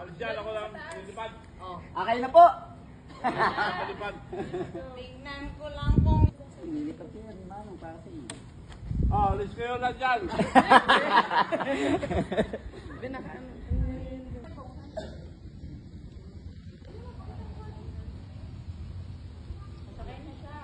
Alis dyan, ako lang. Lilipad. Okay na po. Lilipad. Tingnan ko lang kung... Nilipad ko yan, manong, para sa iyo. Alis kayo na dyan. Sakay na siya.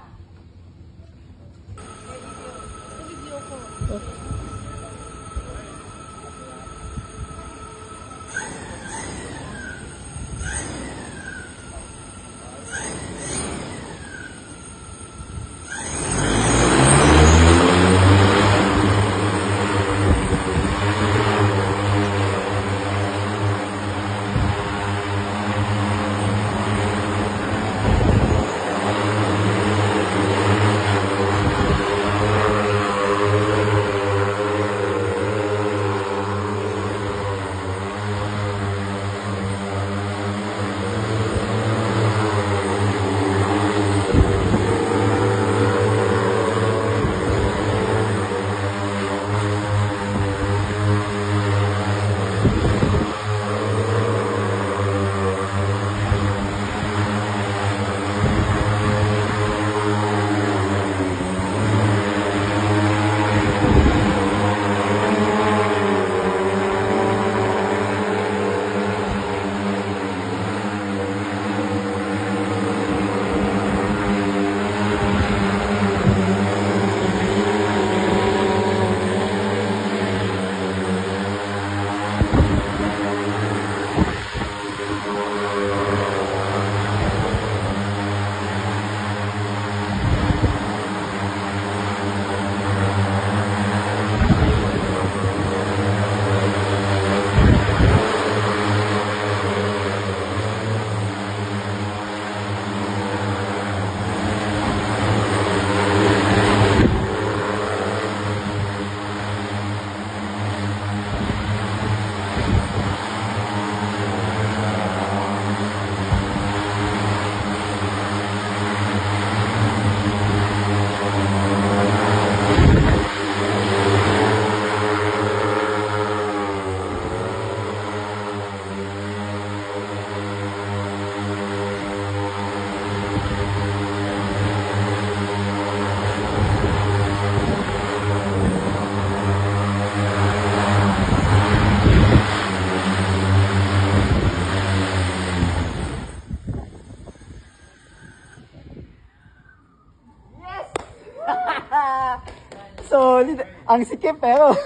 Solid. Ang sikip pero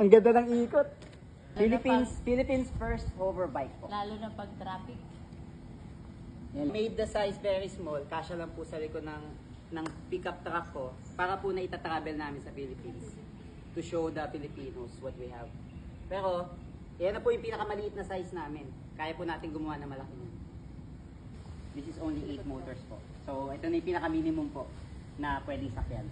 ang ganda ng ikot. Philippines first hoverbike po. Lalo na pag traffic. Yan. Made the size very small. Kasya lang po sa likod ng pickup truck ko para po na itatravel namin sa Philippines to show the Filipinos what we have. Pero, yan na po yung pinakamaliit na size namin. Kaya po natin gumawa na malaki na. This is only 8 motors po. So, ito na yung pinaka-minimum po na pwedeng sakyan.